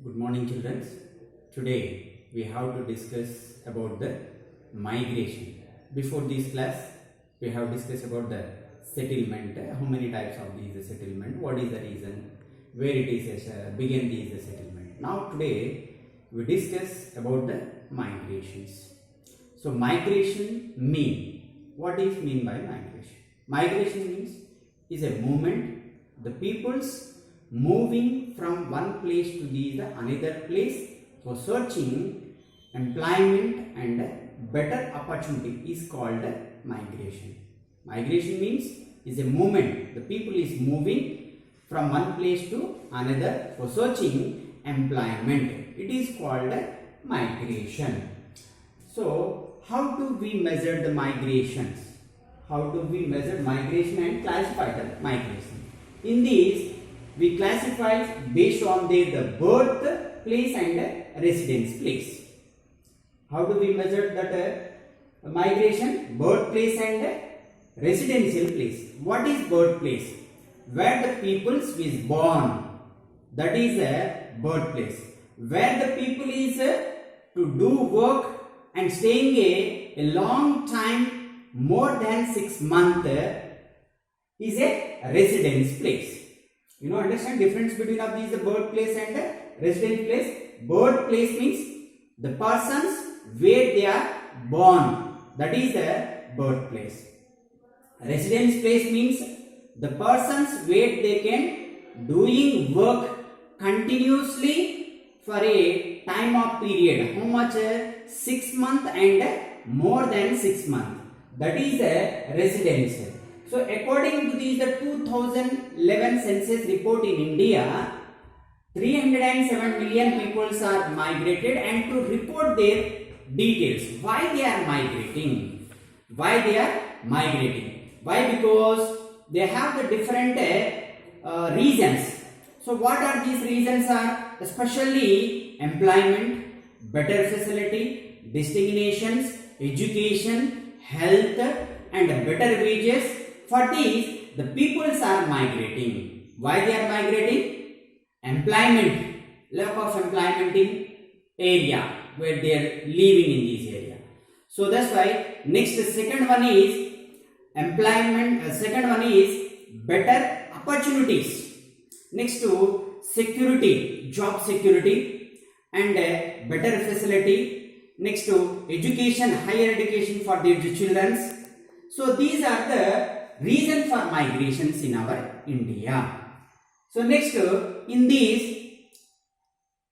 Good morning, children. Today we have to discuss about the migration. Before this class, we have discussed about the settlement. How many types of these settlement? What is the reason? Where it is begin these settlement? Now today we discuss about the migrations. So migration mean, what is mean by migration? Migration means is a movement. The peoples moving from one place to the another place for searching employment and better opportunity is called migration. Migration means is a movement. The people is moving from one place to another for searching employment. It is called migration. So how do we measure the migrations? How do we measure migration and classify the migration? In these, we classify based on the birth place and residence place. How do we measure that migration? Birthplace and residential place. What is birthplace? Where the peoples is born, that is a birthplace. Where the people is to do work and staying a long time, more than 6 months, is a residence place. You know, understand difference between of these birthplace and residence place. Birthplace means the persons where they are born, that is the birthplace. Residence place means the persons where they can doing work continuously for a time of period. How much? 6 months and more than 6 months. That is a residence. So according to these 2011 census report in India, 307 million people are migrated, and to report their details, why they are migrating, why they are migrating, why? Because they have the different reasons. So what are these reasons are? Especially employment, better facility, destinations, education, health and better wages. For these, the peoples are migrating. Why they are migrating? Employment, lack of employment in area where they are living in this area. So that's why next second one is employment. Second one is better opportunities. Next to security, job security and better facility. Next to education, higher education for their children. So these are the reason for migrations in our India. So next, in these,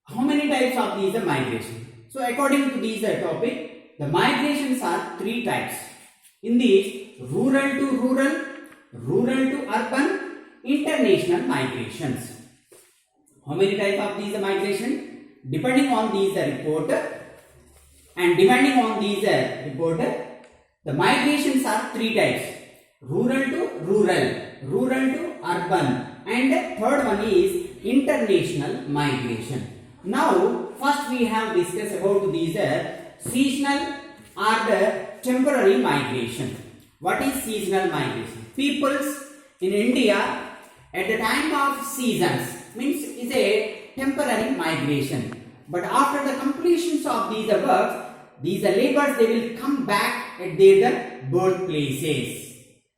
how many types of these are migration? So according to these topic, the migrations are 3 types. In these, rural to rural, rural to urban, international migrations. How many types of these migration? Depending on these report and depending on these report, the migrations are 3 types. Rural to rural, rural to urban, and third one is international migration. Now, first we have discussed about these seasonal or the temporary migration. What is seasonal migration? Peoples in India at the time of seasons means is a temporary migration. But after the completions of these works, these laborers they will come back at their birthplaces.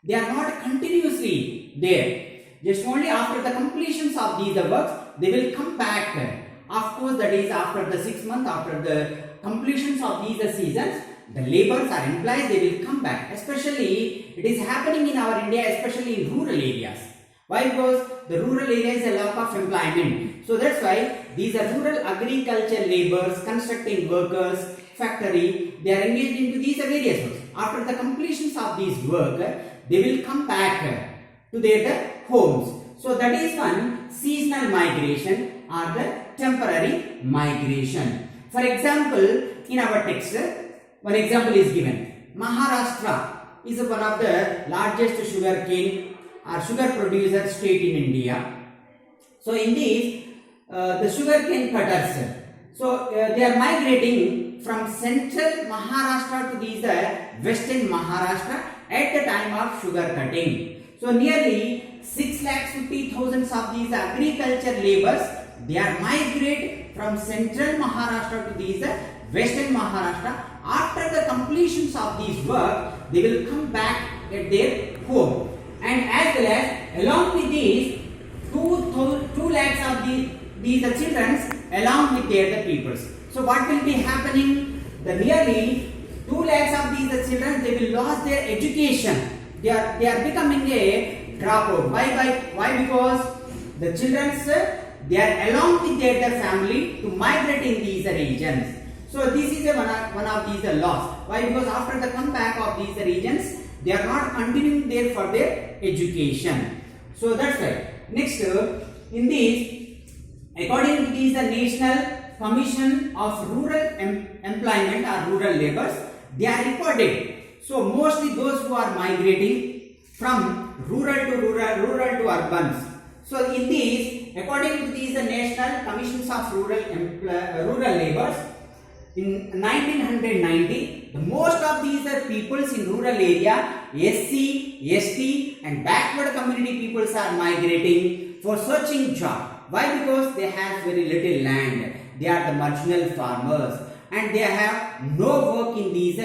They are not continuously there. Just only after the completions of these works, they will come back. Of course, that is after the 6 months, after the completions of these seasons, the laborers are employed, they will come back. Especially, it is happening in our India, especially in rural areas. Why? Because the rural area is a lack of employment. So that's why these are rural agriculture laborers, constructing workers, factory, they are engaged into these various works. After the completions of these work, they will come back to their homes. So that is one seasonal migration or the temporary migration. For example, in our text, one example is given. Maharashtra is one of the largest sugar cane or sugar producer state in India. So in this, the sugar cane cutters, so they are migrating from central Maharashtra to these western Maharashtra at the time of sugar cutting. So nearly 6,50,000 of these agriculture laborers they are migrate from central Maharashtra to these western Maharashtra. After the completions of these work, they will come back at their home. And as well as along with these 2 lakhs of these children along with their peoples. So what will be happening? The nearly 2 lakhs of these children, they will lose their education. They are becoming a dropout. Why? Because the children, they are along with their family to migrate in these regions. So this is one of these loss. Why? Because after the comeback of these regions, they are not continuing there for their education. So that's why. Next, in this, according to these National Commission of Rural Employment or Rural Labours, they are reported. So mostly those who are migrating from rural to urbans. So in these, according to these National Commissions of Rural Labours, in 1990, the most of these peoples in rural area, SC, ST and backward community peoples are migrating for searching job. Why? Because they have very little land. They are the marginal farmers and they have no work in these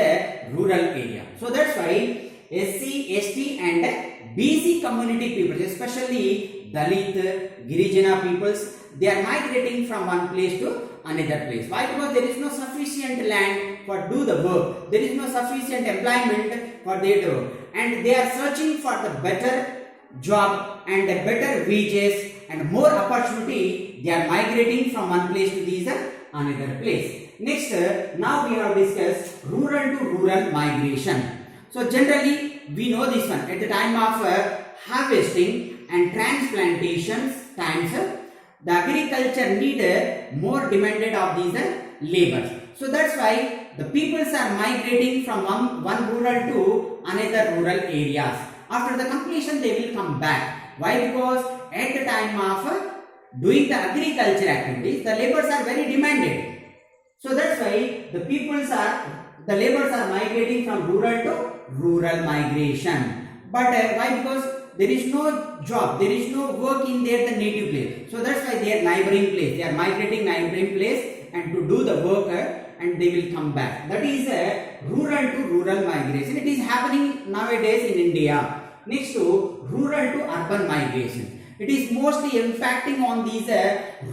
rural area. So that's why SC, ST and BC community peoples, especially Dalit, Girijana peoples, they are migrating from one place to another place. Why? Because there is no sufficient land for do the work. There is no sufficient employment for their work. And they are searching for the better job and the better wages and more opportunity. They are migrating from one place to these another place. Next, now we have discussed rural to rural migration. So generally we know this one. At the time of harvesting and transplantations times, the agriculture need more demanded of these labors. So that's why the peoples are migrating from one rural to another rural areas. After the completion, they will come back. Why? Because at the time of doing the agriculture activities, the labors are very demanded. So that's why the labors are migrating from rural to rural migration. But why? Because there is no job, there is no work in the native place. So that's why they are neighboring place. They are migrating neighboring place and to do the work and they will come back. That is rural to rural migration. It is happening nowadays in India. Next to rural to urban migration. It is mostly impacting on these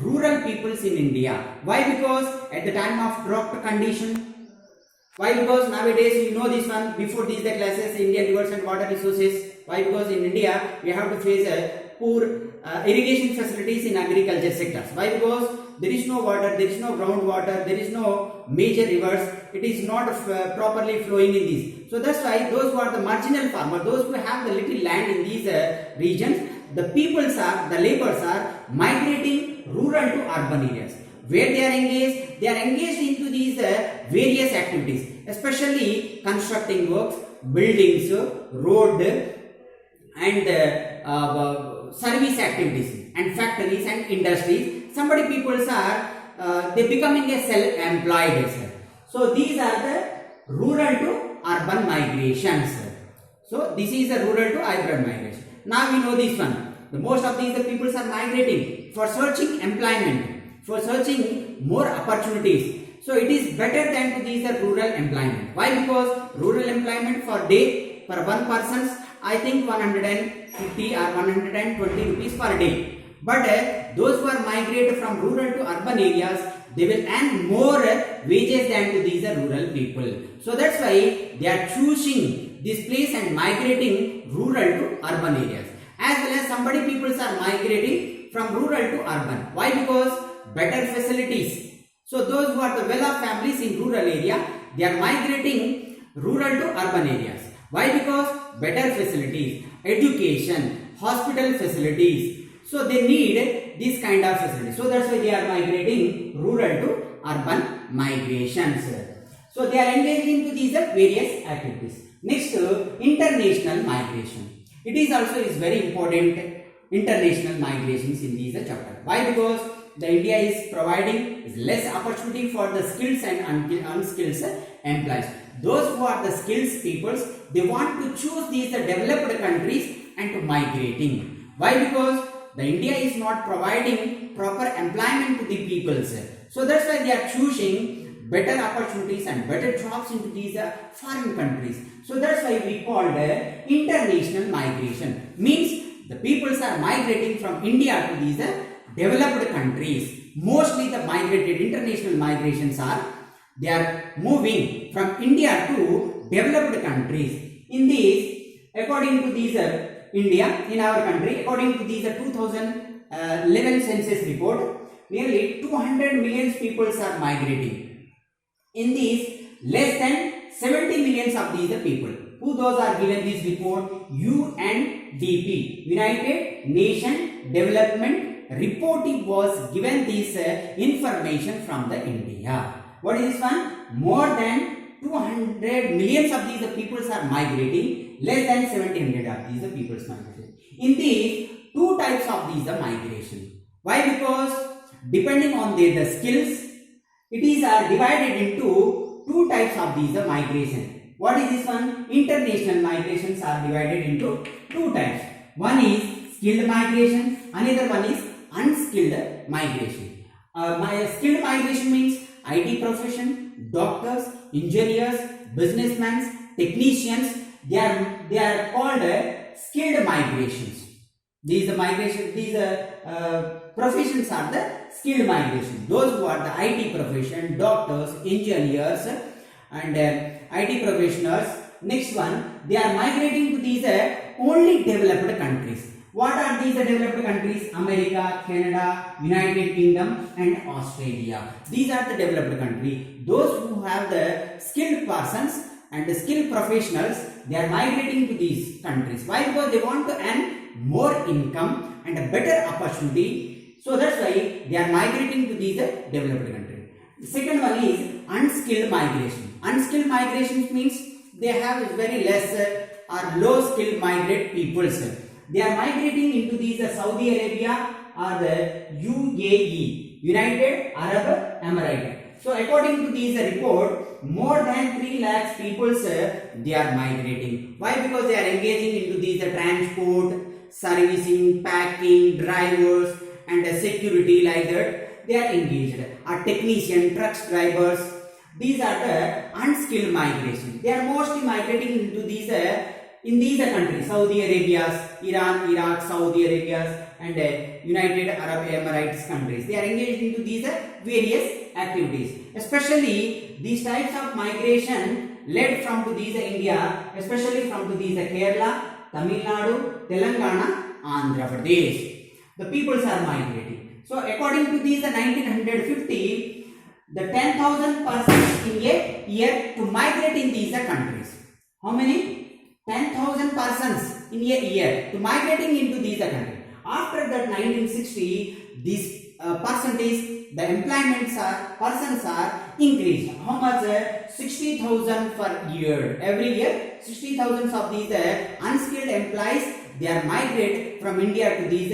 rural peoples in India. Why? Because at the time of drought condition. Why? Because nowadays you know this one, before these classes, Indian rivers and water resources. Why? Because in India we have to face poor irrigation facilities in agriculture sectors. Why? Because there is no water, there is no groundwater, there is no major rivers, it is not properly flowing in these. So that's why those who are the marginal farmers, those who have the little land in these regions, the laborers are migrating rural to urban areas. Where they are engaged? They are engaged into these various activities, especially constructing works, buildings, road and service activities and factories and industries. Somebody peoples are they becoming a self-employed. So these are the rural to urban migrations. So this is the rural to urban migration. Now we know this one. The most of these peoples are migrating for searching employment, for searching more opportunities. So it is better than to these rural employment. Why? Because rural employment for day for one person, I think 150 or 120 rupees per day. But those who are migrated from rural to urban areas, they will earn more wages than to these rural people. So that's why they are choosing this place and migrating rural to urban areas. As well as somebody peoples are migrating from rural to urban. Why? Because better facilities. So those who are the well-off families in rural area, they are migrating rural to urban areas. Why? Because better facilities, education, hospital facilities. So they need this kind of facilities. So that's why they are migrating rural to urban migrations. So they are engaged into these various activities. Next, international migration. It is also very important, international migrations in these chapter. Why? Because the India is providing less opportunity for the skills and unskilled employees. Those who are the skills peoples, they want to choose these developed countries and to migrating. Why? Because the India is not providing proper employment to the peoples. So that's why they are choosing better opportunities and better jobs into these foreign countries. So that's why we called international migration. Means the peoples are migrating from India to these developed countries. Mostly the migrated international migrations they are moving from India to developed countries. In these, according to these India, in our country, according to these 2011 census report, nearly 200 million people are migrating. In these, less than 70 millions of these people. Who those are given this report? UNDP, United Nations Development Report was given this information from the India. What is this one? More than 200 millions of these people are migrating, less than 700 of these people are migrating. In these, two types of these migration. Why? Because depending on the skills, it is divided into two types of these migration. What is this one? International migrations are divided into two types. One is skilled migration, another one is unskilled migration. Skilled migration means IT profession, doctors, engineers, businessmen, technicians. They are called skilled migrations. These professions are the skilled migration. Those who are the IT profession, doctors, engineers, and IT professionals. Next one, they are migrating to these only developed countries. What are these developed countries? America, Canada, United Kingdom and Australia. These are the developed countries. Those who have the skilled persons and the skilled professionals, they are migrating to these countries. Why? Because they want to earn more income and a better opportunity. So that's why they are migrating to these developed countries. The second one is unskilled migration. Unskilled migration means they have very less or low skilled migrate peoples. They are migrating into these Saudi Arabia or the UAE, United Arab Emirates. So according to this report, more than 3 lakhs people they are migrating. Why? Because they are engaging into these transport, servicing, packing, drivers and security like that. They are engaged. A technician, trucks drivers. These are the unskilled migration. They are mostly migrating into these in these countries, Saudi Arabia, Iran, Iraq, Saudi Arabia and United Arab Emirates countries. They are engaged into these various activities. Especially these types of migration led from to these India, especially from to these Kerala, Tamil Nadu, Telangana, Andhra Pradesh. The peoples are migrating. So according to these 1950, the 10,000 persons in a year to migrate in these countries. How many? 10,000 persons in a year to migrating into these countries. After that 1960, this percentage, the employments persons are increased. How much? 60,000 per year. Every year, 60,000 of these unskilled employees, they are migrate from India to these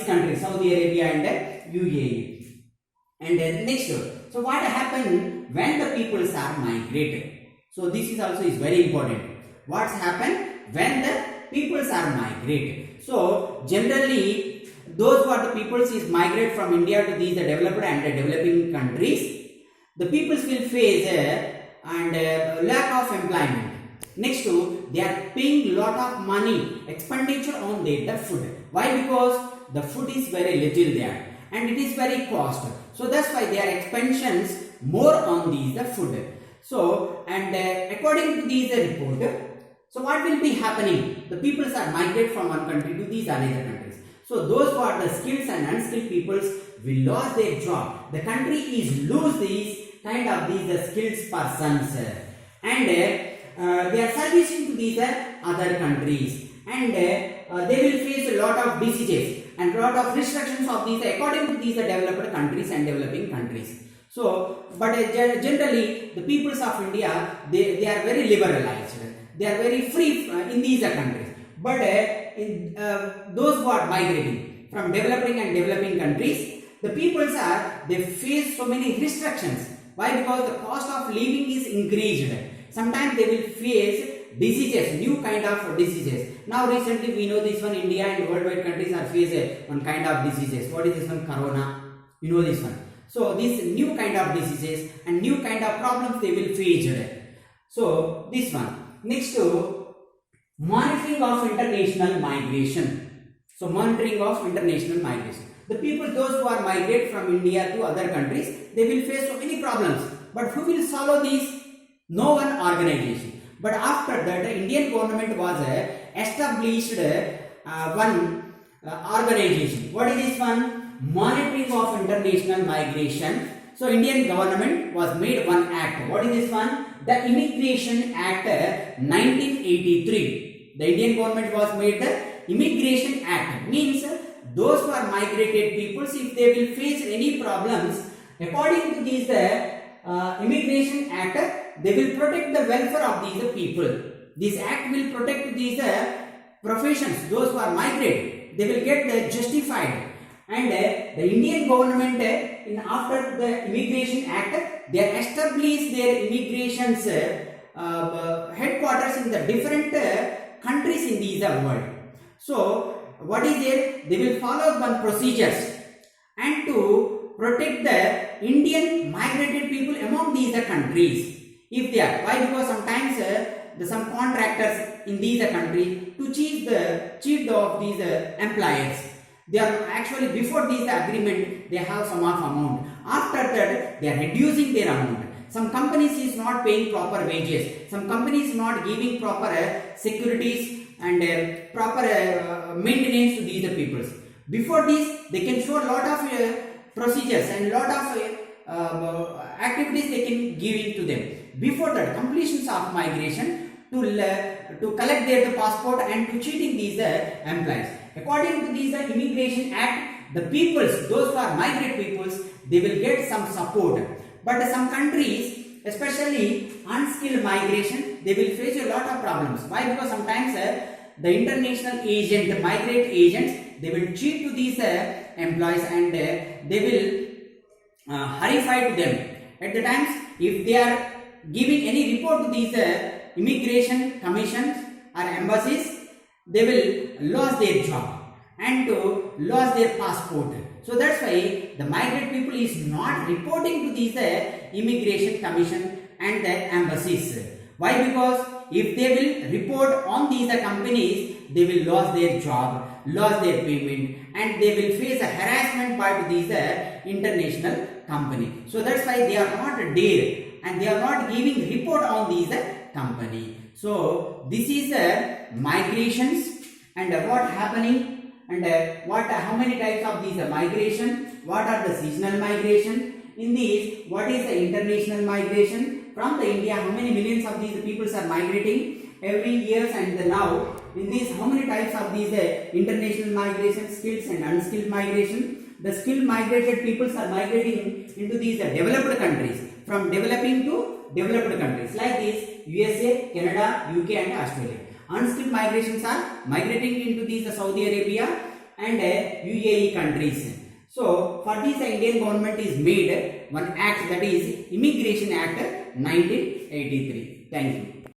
countries, Saudi Arabia and UAE. And next, so what happened when the peoples are migrated? So this is also very important. What's happened when the peoples are migrated? So generally, those who are the peoples is migrate from India to these developed and developing countries. The peoples will face lack of employment. Next to, they are paying lot of money expenditure on the food. Why? Because the food is very little there and it is very cost. So that's why their expansions more on these food. So and according to these report, so what will be happening? The peoples are migrate from one country to these another countries. So those who are the skilled and unskilled peoples will lose their job. The country is lose these kind of these skilled persons and they are servicing to these other countries and they will face a lot of diseases and a lot of restrictions of these according to these developed countries and developing countries. So, but generally the peoples of India, they are very liberalized. They are very free in these countries. But those who are migrating from developing and developing countries, the peoples they face so many restrictions. Why? Because the cost of living is increased. Sometimes they will face diseases, new kind of diseases. Now recently we know this one, India and worldwide countries are facing one kind of diseases. What is this one? Corona. You know this one. So these new kind of diseases and new kind of problems they will face. So this one. Next to monitoring of international migration. So monitoring of international migration. The people, those who are migrate from India to other countries, they will face so many problems. But who will solve these? No one organization. But after that, the Indian government was established one organization. What is this one? Monitoring of international migration. So Indian government was made one act. What is this one? The Immigration Act 1983. The Indian government was made the Immigration Act. Means those who are migrated peoples, if they will face any problems, according to these Immigration Act, they will protect the welfare of these people. This act will protect these professions, those who are migrated. They will get justified. And the Indian government, after the Immigration Act, they established their immigrations headquarters in the different countries in these world. So what is there? They will follow one procedures and to protect the Indian migrated people among these countries. If they are, why? Because sometimes some contractors in these countries to cheat of these employers. They are actually, before this agreement, they have some of amount. After that, they are reducing their amount. Some companies is not paying proper wages. Some companies not giving proper securities and proper maintenance to these peoples. Before this, they can show a lot of procedures and lot of activities they can give in to them. Before that, completions of migration to collect their passport and to cheating these employees. According to this Immigration Act, the peoples, those who are migrant peoples, they will get some support. But some countries, especially unskilled migration, they will face a lot of problems. Why? Because sometimes the international agent, migrant agents, they will cheat to these employees and they will horrify to them. At the times, if they are giving any report to these immigration commissions or embassies, they will lose their job and to lose their passport. So that's why the migrant people is not reporting to these immigration commission and the embassies. Why? Because if they will report on these companies, they will lose their job, lose their payment, and they will face a harassment by these international company. So that's why they are not there and they are not giving report on these company. So this is migrations and what happening and how many types of these migration, what are the seasonal migration, in these what is the international migration from the India, how many millions of these peoples are migrating every year, and now in these how many types of these international migration, skills and unskilled migration. The skilled migrated peoples are migrating into these developed countries, from developing to developed countries like this USA, Canada, UK and Australia. Unskilled migrations are migrating into these Saudi Arabia and UAE countries. So for this Indian government is made one act, that is Immigration Act 1983. Thank you.